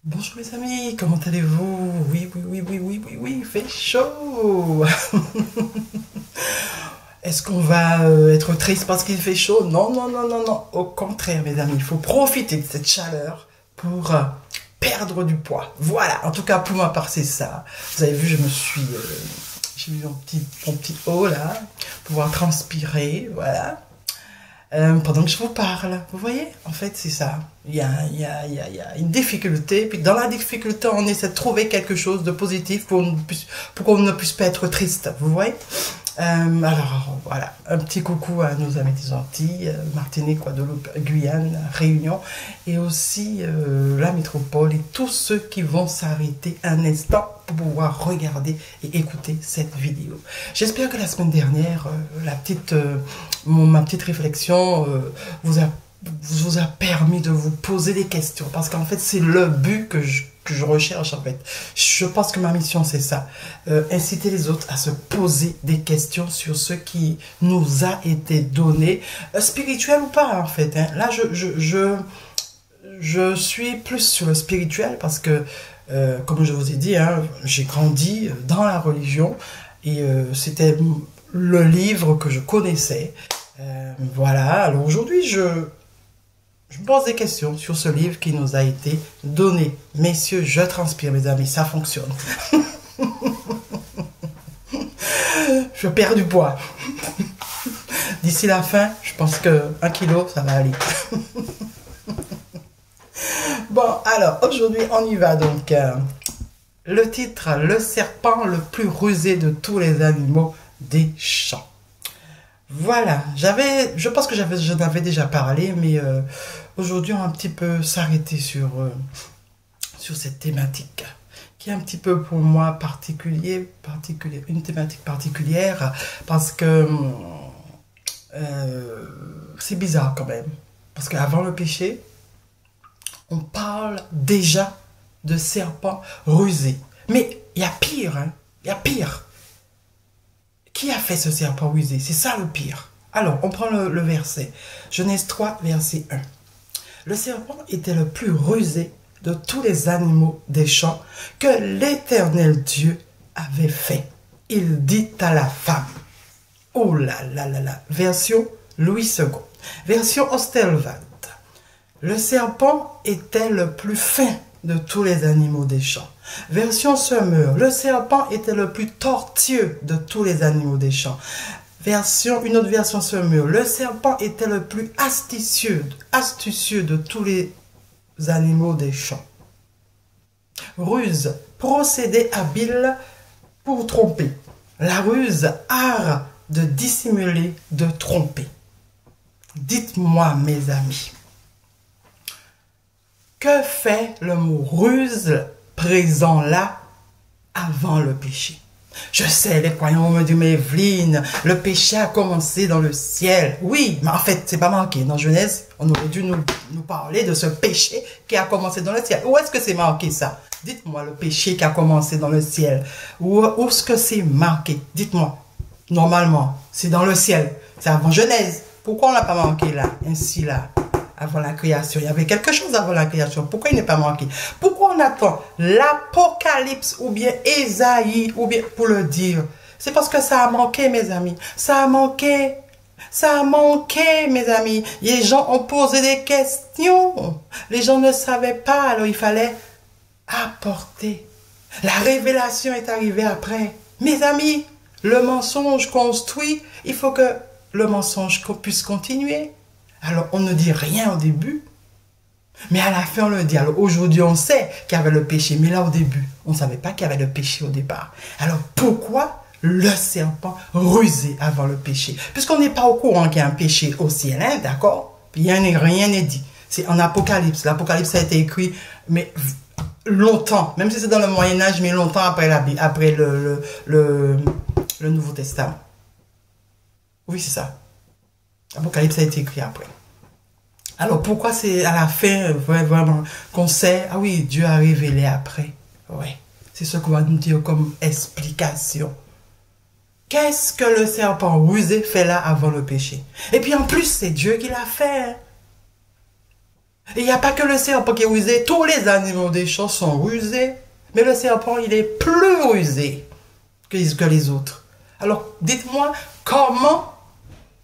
Bonjour mes amis, comment allez-vous? Oui, oui, oui, oui, oui, oui, oui, il fait chaud. Est-ce qu'on va être triste parce qu'il fait chaud? Non, non, non, non, non. Au contraire, mes amis, il faut profiter de cette chaleur pour perdre du poids. Voilà, en tout cas pour ma part, c'est ça. Vous avez vu, j'ai mis mon petit haut là, pour pouvoir transpirer, voilà. Pendant que je vous parle. Vous voyez, en fait, c'est ça. Il y a une difficulté, puis dans la difficulté, on essaie de trouver quelque chose de positif pour qu'on ne puisse pas être triste. Vous voyez? Alors, voilà, un petit coucou à nos amis des Antilles, Martinique, Guadeloupe, Guyane, Réunion, et aussi la métropole et tous ceux qui vont s'arrêter un instant pour pouvoir regarder et écouter cette vidéo. J'espère que la semaine dernière, ma petite réflexion vous a permis de vous poser des questions, parce qu'en fait, c'est le but que je recherche en fait. Je pense que ma mission c'est ça, inciter les autres à se poser des questions sur ce qui nous a été donné, spirituel ou pas en fait. Hein. Là, je suis plus sur le spirituel parce que, comme je vous ai dit, hein, j'ai grandi dans la religion et c'était le livre que je connaissais. Voilà, alors aujourd'hui je me pose des questions sur ce livre qui nous a été donné. Messieurs, je transpire, mes amis, ça fonctionne. Je perds du poids. D'ici la fin, je pense que 1 kilo, ça va aller. Bon, alors, aujourd'hui, on y va donc. Le titre, le serpent le plus rusé de tous les animaux des champs. Voilà, je pense que j'en avais déjà parlé, mais aujourd'hui on va un petit peu s'arrêter sur cette thématique qui est un petit peu pour moi une thématique particulière parce que c'est bizarre quand même. Parce qu'avant le péché, on parle déjà de serpents rusés. Mais il y a pire, hein, il y a pire. Qui a fait ce serpent rusé? C'est ça le pire. Alors, on prend le verset. Genèse 3, verset 1. Le serpent était le plus rusé de tous les animaux des champs que l'Éternel Dieu avait fait. Il dit à la femme. Oh là là là là. Version Louis II. Version Ostelvald. Le serpent était le plus fin de tous les animaux des champs. Version Semeur, le serpent était le plus tortueux de tous les animaux des champs. Une autre version Semeur, le serpent était le plus astucieux de tous les animaux des champs. Ruse, procédé habile pour tromper. La ruse, art de dissimuler, de tromper. Dites-moi, mes amis, que fait le mot ruse présent là avant le péché? Je sais, les croyants me disent, mais Evelyne, le péché a commencé dans le ciel. Oui, mais en fait, c'est pas marqué. Dans Genèse, on aurait dû nous parler de ce péché qui a commencé dans le ciel. Où est-ce que c'est marqué ça? Dites-moi le péché qui a commencé dans le ciel. Où est-ce que c'est marqué? Dites-moi. Normalement, c'est dans le ciel. C'est avant Genèse. Pourquoi on l'a pas marqué là? Ainsi là. Avant la création. Il y avait quelque chose avant la création. Pourquoi il n'est pas marqué? Pourquoi on attend l'Apocalypse ou bien Ésaïe ou bien pour le dire? C'est parce que ça a manqué, mes amis. Ça a manqué. Ça a manqué, mes amis. Les gens ont posé des questions. Les gens ne savaient pas, alors il fallait apporter. La révélation est arrivée après. Mes amis, le mensonge construit, il faut que le mensonge puisse continuer. Alors, on ne dit rien au début, mais à la fin, on le dit. Alors, aujourd'hui, on sait qu'il y avait le péché, mais là, au début, on ne savait pas qu'il y avait le péché au départ. Alors, pourquoi le serpent rusé avant le péché? Puisqu'on n'est pas au courant qu'il y a un péché au ciel, hein, d'accord? Rien n'est dit. C'est en Apocalypse. L'Apocalypse a été écrit, mais longtemps, même si c'est dans le Moyen-Âge, mais longtemps après le Nouveau Testament. Oui, c'est ça. L'Apocalypse a été écrit après. Alors pourquoi c'est à la fin vraiment qu'on sait, ah oui, Dieu a révélé après. Ouais, c'est ce qu'on va nous dire comme explication. Qu'est-ce que le serpent rusé fait là avant le péché? Et puis en plus, c'est Dieu qui l'a fait. Et il n'y a pas que le serpent qui est rusé, tous les animaux des champs sont rusés, mais le serpent, il est plus rusé que les autres. Alors, dites-moi, comment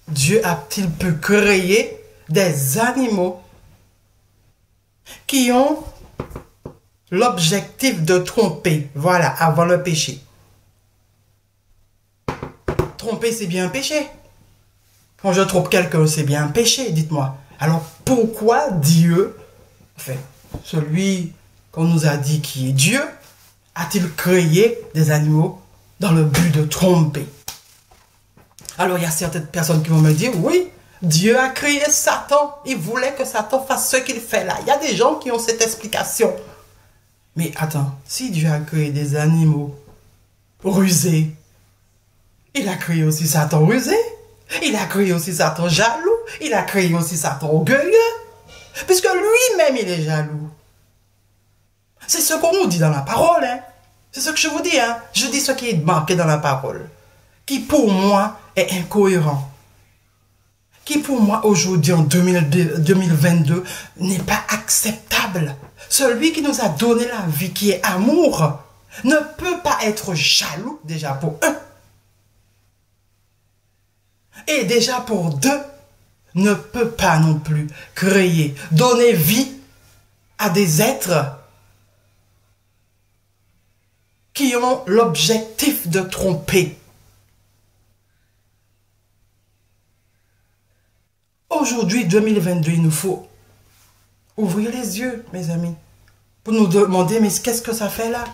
Dieu a-t-il pu créer des animaux qui ont l'objectif de tromper, voilà, avant le péché? Tromper, c'est bien un péché. Quand je trompe quelqu'un, c'est bien un péché, dites-moi. Alors, pourquoi Dieu, enfin, celui qu'on nous a dit qui est Dieu, a-t-il créé des animaux dans le but de tromper? Alors, il y a certaines personnes qui vont me dire, oui, Dieu a créé Satan. Il voulait que Satan fasse ce qu'il fait là. Il y a des gens qui ont cette explication. Mais attends, si Dieu a créé des animaux rusés, il a créé aussi Satan rusé. Il a créé aussi Satan jaloux. Il a créé aussi Satan orgueilleux. Puisque lui-même, il est jaloux. C'est ce qu'on nous dit dans la parole. Hein. C'est ce que je vous dis. Hein. Je dis ce qui est marqué dans la parole. Qui pour moi est incohérent. Qui pour moi aujourd'hui en 2022 n'est pas acceptable. Celui qui nous a donné la vie, qui est amour, ne peut pas être jaloux déjà pour un. Et déjà pour deux, ne peut pas non plus créer, donner vie à des êtres qui ont l'objectif de tromper. Aujourd'hui, 2022, il nous faut ouvrir les yeux, mes amis, pour nous demander, mais qu'est-ce que ça fait là?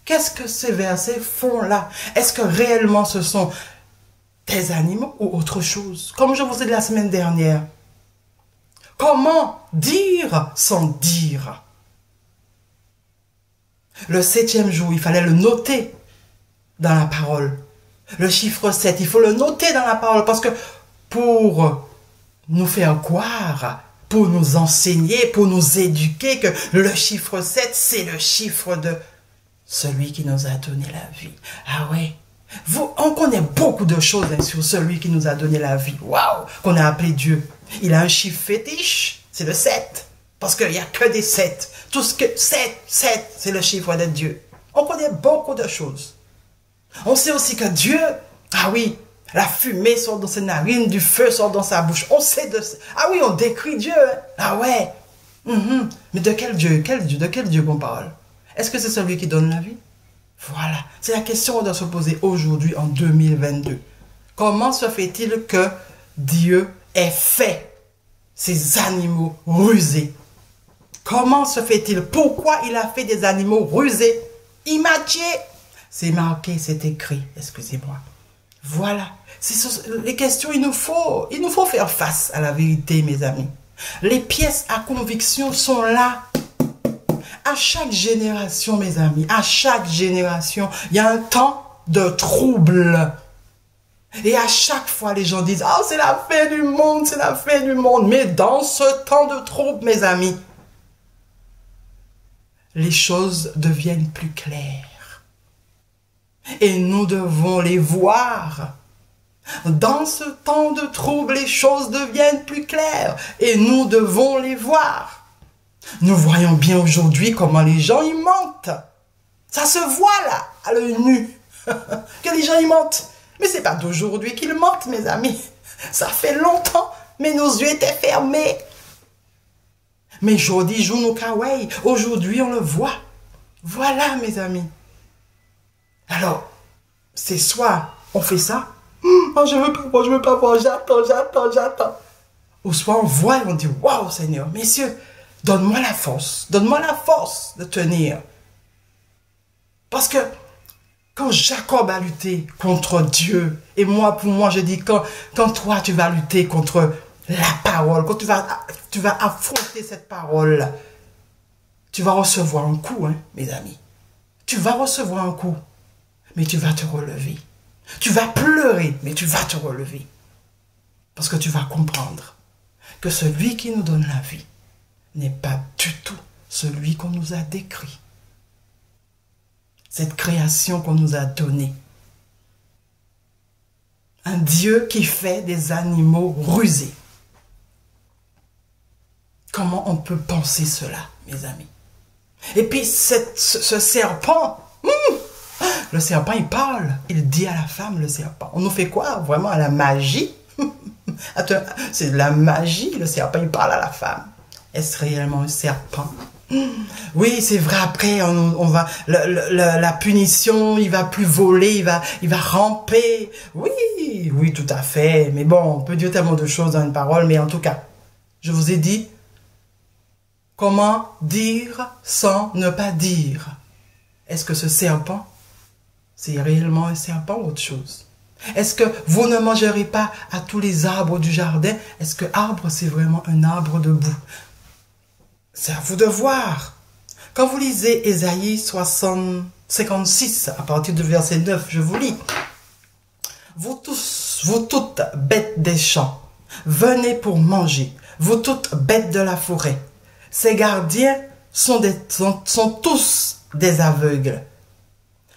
Qu'est-ce que ces versets font là? Est-ce que réellement ce sont des animaux ou autre chose? Comme je vous ai dit la semaine dernière, comment dire sans dire? Le 7e jour, il fallait le noter dans la parole. Le chiffre 7, il faut le noter dans la parole parce que pour nous faire croire, pour nous enseigner, pour nous éduquer que le chiffre 7, c'est le chiffre de celui qui nous a donné la vie. Ah ouais. On connaît beaucoup de choses hein, sur celui qui nous a donné la vie. Waouh, qu'on a appelé Dieu. Il a un chiffre fétiche, c'est le 7. Parce qu'il n'y a que des 7. Tout ce que 7, c'est le chiffre de Dieu. On connaît beaucoup de choses. On sait aussi que Dieu, ah oui, la fumée sort dans ses narines, du feu sort dans sa bouche. On sait de ça. Ah oui, on décrit Dieu. Hein. Ah ouais. Mais de quel Dieu? De quel Dieu qu'on parle? Est-ce que c'est celui qui donne la vie? Voilà. C'est la question qu'on doit se poser aujourd'hui en 2022. Comment se fait-il que Dieu ait fait ces animaux rusés? Comment se fait-il? Pourquoi il a fait des animaux rusés? Imagé. C'est marqué, c'est écrit. Excusez-moi. Voilà. Les questions, il nous faut faire face à la vérité, mes amis. Les pièces à conviction sont là. À chaque génération, mes amis, à chaque génération, il y a un temps de trouble. Et à chaque fois, les gens disent, « Ah, c'est la fin du monde, c'est la fin du monde. » Mais dans ce temps de trouble, mes amis, les choses deviennent plus claires. Et nous devons les voir. Dans ce temps de trouble, les choses deviennent plus claires. Et nous devons les voir. Nous voyons bien aujourd'hui comment les gens y mentent. Ça se voit là, à l'œil nu, que les gens y mentent. Mais c'est pas d'aujourd'hui qu'ils mentent, mes amis. Ça fait longtemps, mais nos yeux étaient fermés. Mais aujourd'hui, joue nos kawaii. Aujourd'hui, on le voit. Voilà, mes amis. Alors, c'est soit on fait ça. Oh, je veux pas voir, j'attends. Ou soit on voit et on dit, waouh, Seigneur, messieurs, donne-moi la force de tenir. Parce que quand Jacob a lutté contre Dieu, et moi, pour moi, je dis, quand toi, tu vas lutter contre la parole, quand tu vas affronter cette parole, tu vas recevoir un coup, hein, mes amis. Tu vas recevoir un coup, mais tu vas te relever. Tu vas pleurer, mais tu vas te relever. Parce que tu vas comprendre que celui qui nous donne la vie n'est pas du tout celui qu'on nous a décrit. Cette création qu'on nous a donnée. Un Dieu qui fait des animaux rusés. Comment on peut penser cela, mes amis? Et puis, ce serpent, le serpent, il parle. Il dit à la femme, le serpent. On nous fait quoi? Vraiment à la magie? C'est de la magie, le serpent, il parle à la femme. Est-ce réellement un serpent? Oui, c'est vrai, après, on va, la punition, il va plus voler, il va ramper. Oui, oui, tout à fait. Mais bon, on peut dire tellement de choses dans une parole, mais en tout cas, je vous ai dit, comment dire sans ne pas dire? Est-ce que ce serpent, c'est réellement un serpent ou autre chose? Est-ce que vous ne mangerez pas à tous les arbres du jardin? Est-ce que arbre, c'est vraiment un arbre debout? C'est à vous de voir. Quand vous lisez Ésaïe 56, à partir du verset 9, je vous lis. Vous tous, vous toutes bêtes des champs, venez pour manger, vous toutes bêtes de la forêt. Ces gardiens sont tous des aveugles,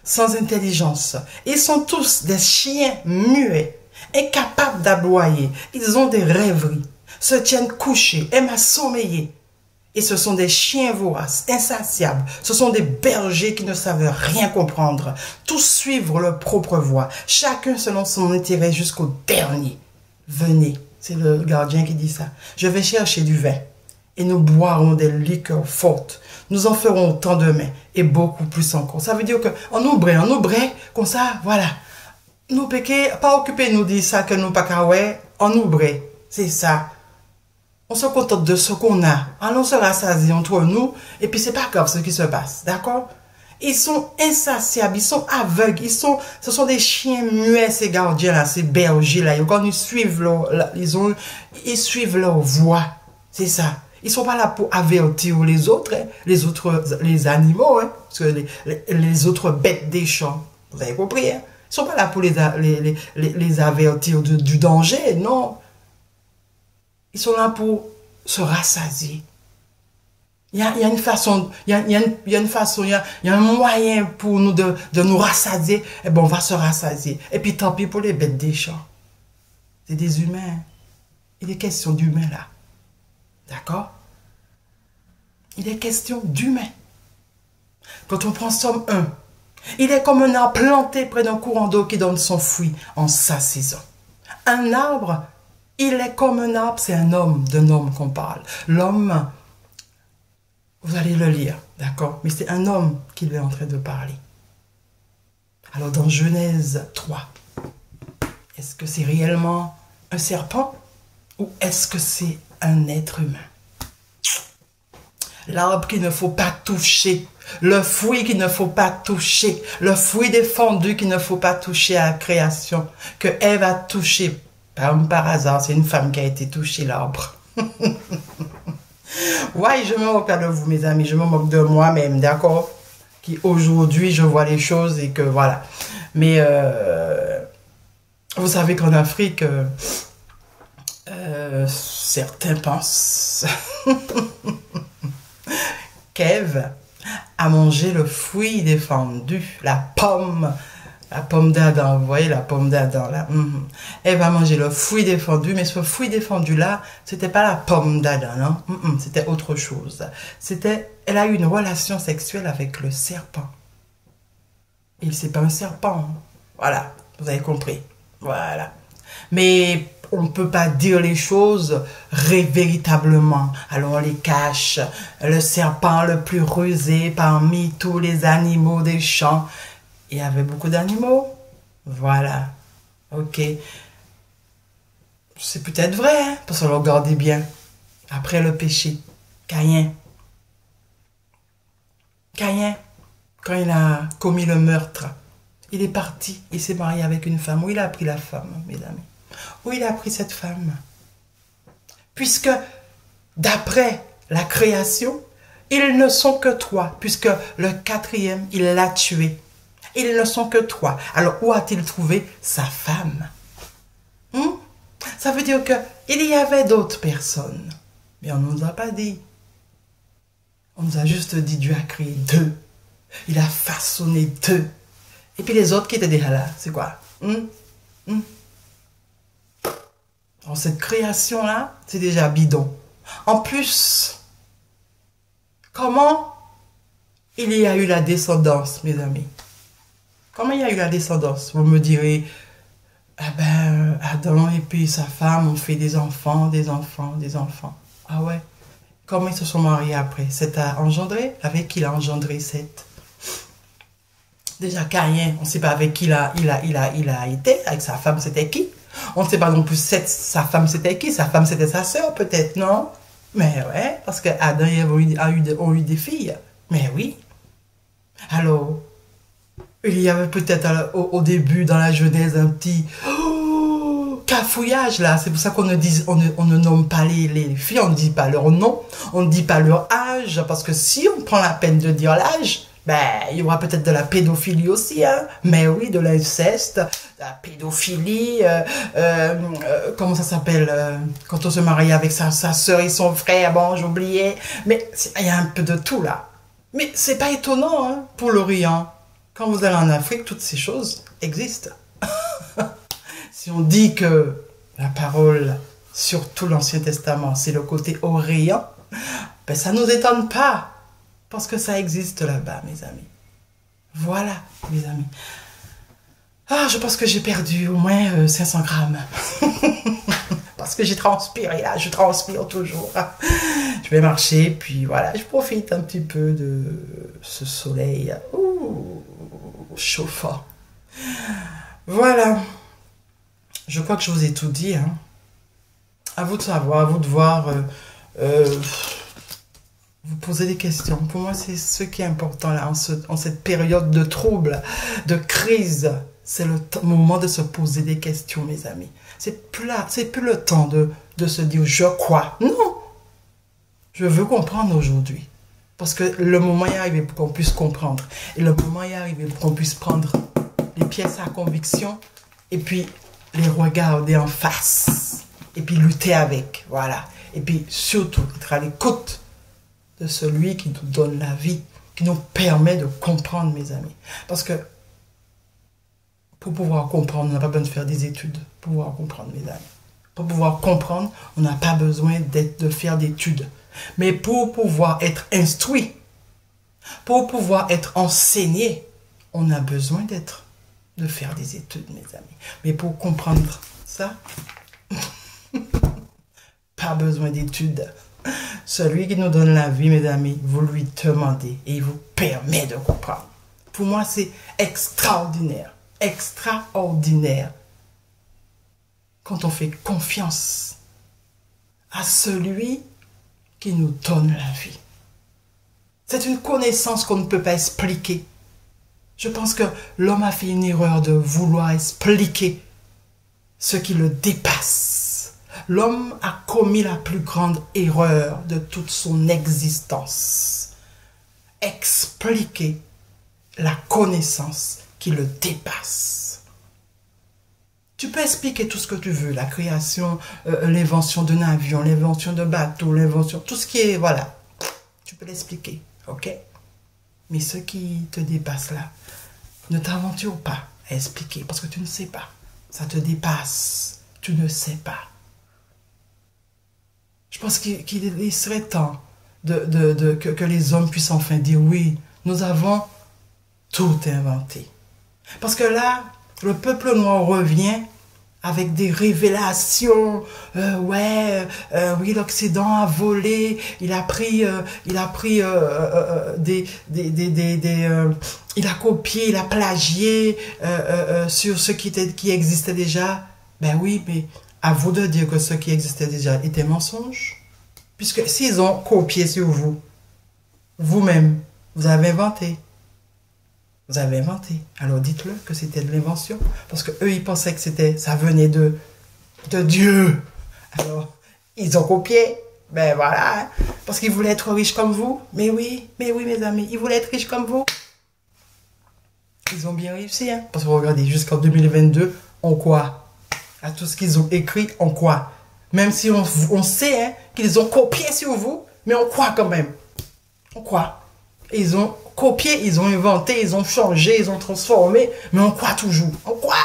sans intelligence. Ils sont tous des chiens muets, incapables d'aboyer. Ils ont des rêveries, se tiennent couchés, aiment à sommeiller. Et ce sont des chiens voraces, insatiables. Ce sont des bergers qui ne savent rien comprendre. Tous suivent leur propre voie, chacun selon son intérêt jusqu'au dernier. Venez, c'est le gardien qui dit ça. Je vais chercher du vin et nous boirons des liqueurs fortes. Nous en ferons autant demain et beaucoup plus encore. Ça veut dire qu'on oubrait, comme ça, voilà. Nous péquer, pas occuper nous dire ça que nous pas kawé, on oubrait. C'est ça. On se contente de ce qu'on a. Allons se rassasier entre nous. Et puis, c'est pas grave ce qui se passe. D'accord? Ils sont insatiables. Ils sont aveugles. Ce sont des chiens muets, ces gardiens-là, ces bergers-là. Quand ils suivent ils suivent leur voie. C'est ça. Ils sont pas là pour avertir les autres, hein, les animaux, hein, parce que les autres bêtes des champs. Vous avez compris, hein? Ils sont pas là pour les avertir du danger, non. Ils sont là pour se rassasier. Il y a une façon, il y a un moyen pour nous de nous rassasier. Eh bien, on va se rassasier. Et puis, tant pis pour les bêtes des champs. C'est des humains. Il est question d'humains là. D'accord? Il est question d'humains. Quand on prend Somme 1, il est comme un arbre planté près d'un courant d'eau qui donne son fruit en sa saison. Un arbre, il est comme un arbre, c'est un homme, d'un homme qu'on parle. L'homme, vous allez le lire, d'accord? Mais c'est un homme qu'il est en train de parler. Alors dans Genèse 3, est-ce que c'est réellement un serpent ou est-ce que c'est un être humain? L'arbre qu'il ne faut pas toucher, le fruit qu'il ne faut pas toucher, le fruit défendu qu'il ne faut pas toucher à la création, que Ève a touché. Par hasard, c'est une femme qui a été touchée, l'arbre. Ouais, je me moque pas de vous, mes amis, je me moque de moi-même, d'accord? Qui aujourd'hui, je vois les choses et que voilà. Mais vous savez qu'en Afrique, certains pensent qu'Ève a mangé le fruit défendu, la pomme d'Adam, vous voyez la pomme d'Adam là. Elle va manger le fruit défendu, mais ce fruit défendu là, c'était pas la pomme d'Adam, non? C'était autre chose. Elle a eu une relation sexuelle avec le serpent. Et c'est pas un serpent. Voilà, vous avez compris. Voilà. Mais on ne peut pas dire les choses véritablement. Alors on les cache. Le serpent le plus rusé parmi tous les animaux des champs. Il y avait beaucoup d'animaux. Voilà. Ok. C'est peut-être vrai, hein, parce qu'on le regardait bien. Après le péché. Caïn, quand il a commis le meurtre, il est parti. Il s'est marié avec une femme. Où il a pris la femme, mesdames? Où il a pris cette femme? Puisque, d'après la création, ils ne sont que trois. Puisque le quatrième, il l'a tué. Ils ne sont que trois. Alors, où a-t-il trouvé sa femme? Ça veut dire qu'il y avait d'autres personnes. Mais on ne nous a pas dit. On nous a juste dit Dieu a créé deux. Il a façonné deux. Et puis les autres qui étaient déjà là, c'est quoi? Alors cette création-là, c'est déjà bidon. En plus, comment il y a eu la descendance, mes amis? Comment il y a eu la descendance? Vous me direz, ah ben, Adam et puis sa femme ont fait des enfants, des enfants, des enfants. Ah ouais? Comment ils se sont mariés après? Seth a engendré? Avec qui il a engendré Seth? Déjà, Caïn, on ne sait pas avec qui il a été. Avec sa femme, c'était qui? On ne sait pas non plus sa femme, c'était qui? Sa femme, c'était sa sœur, peut-être, non? Mais ouais, parce que Adam et Ève ont eu des filles. Mais oui. Alors, il y avait peut-être au début, dans la Genèse, un petit cafouillage là. C'est pour ça qu'on ne nomme pas les filles, on ne dit pas leur nom, on ne dit pas leur âge. Parce que si on prend la peine de dire l'âge, ben, il y aura peut-être de la pédophilie aussi, hein. Mais oui, de l'inceste, de la pédophilie, comment ça s'appelle, quand on se marie avec sa soeur et son frère, bon, j'ai oublié. Mais il y a un peu de tout là. Mais c'est pas étonnant, hein, pour l'Orient. Quand vous allez en Afrique, toutes ces choses existent. Si on dit que la parole, surtout l'Ancien Testament, c'est le côté orient, ben ça ne nous étonne pas. Parce que ça existe là-bas, mes amis. Voilà, mes amis. Ah, je pense que j'ai perdu au moins 500 grammes. Parce que j'ai transpiré, là. Je transpire toujours. Je vais marcher, puis voilà. Je profite un petit peu de ce soleil. Ouh, chauffant. Voilà. Je crois que je vous ai tout dit. Hein. À vous de savoir, à vous de voir... vous posez des questions. Pour moi, c'est ce qui est important là, en cette période de trouble, de crise. C'est le moment de se poser des questions, mes amis. C'est plus le temps de se dire « je crois ». Non, je veux comprendre aujourd'hui. Parce que le moment est arrivé pour qu'on puisse comprendre. Et le moment est arrivé pour qu'on puisse prendre les pièces à conviction et puis les regarder en face. Et puis lutter avec, voilà. Et puis surtout, être à l'écoute de celui qui nous donne la vie, qui nous permet de comprendre, mes amis. Parce que pour pouvoir comprendre, on n'a pas besoin de faire des études. Pour pouvoir comprendre, mes amis. Pour pouvoir comprendre, on n'a pas besoin de faire d'études. Mais pour pouvoir être instruit, pour pouvoir être enseigné, on a besoin de faire des études, mes amis. Mais pour comprendre ça, pas besoin d'études. Celui qui nous donne la vie, mes amis, vous lui demandez et il vous permet de comprendre. Pour moi, c'est extraordinaire. Extraordinaire. Quand on fait confiance à celui qui nous donne la vie. C'est une connaissance qu'on ne peut pas expliquer. Je pense que l'homme a fait une erreur de vouloir expliquer ce qui le dépasse. L'homme a commis la plus grande erreur de toute son existence. Expliquer la connaissance qui le dépasse. Tu peux expliquer tout ce que tu veux, la création, l'invention d'un avion, l'invention de bateau, l'invention, tout ce qui est, voilà. Tu peux l'expliquer, ok? Mais ce qui te dépasse là, ne t'aventure pas à expliquer parce que tu ne sais pas. Ça te dépasse, tu ne sais pas. Je pense qu'il serait temps que les hommes puissent enfin dire oui, nous avons tout inventé. Parce que là, le peuple noir revient avec des révélations. Oui, l'Occident a volé, il a copié, il a plagié sur ce qui existait déjà. Ben oui, mais à vous de dire que ce qui existait déjà était mensonge. Puisque s'ils ont copié sur vous, vous-même, vous avez inventé. Vous avez inventé. Alors dites-le que c'était de l'invention. Parce qu'eux, ils pensaient que ça venait de Dieu. Alors, ils ont copié. Ben voilà. Parce qu'ils voulaient être riches comme vous. Mais oui, mes amis, ils voulaient être riches comme vous. Ils ont bien réussi. Hein? Parce que regardez, jusqu'en 2022, on quoi? À tout ce qu'ils ont écrit, on croit. Même si on sait hein, qu'ils ont copié sur vous, mais on croit quand même. On croit. Ils ont copié, ils ont inventé, ils ont changé, ils ont transformé, mais on croit toujours. On croit.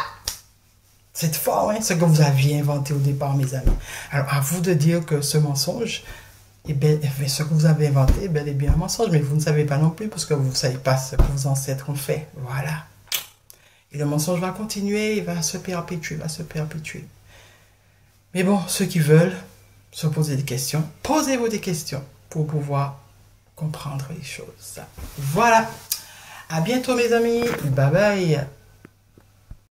C'est fort, hein, ce que vous aviez inventé au départ, mes amis. Alors, à vous de dire que ce mensonge, et bien, ce que vous avez inventé est bel et bien un mensonge, mais vous ne savez pas non plus parce que vous ne savez pas ce que vos ancêtres ont fait. Voilà. Et le mensonge va continuer, il va se perpétuer, va se perpétuer. Mais bon, ceux qui veulent se poser des questions, posez-vous des questions pour pouvoir comprendre les choses. Voilà. À bientôt mes amis. Bye bye.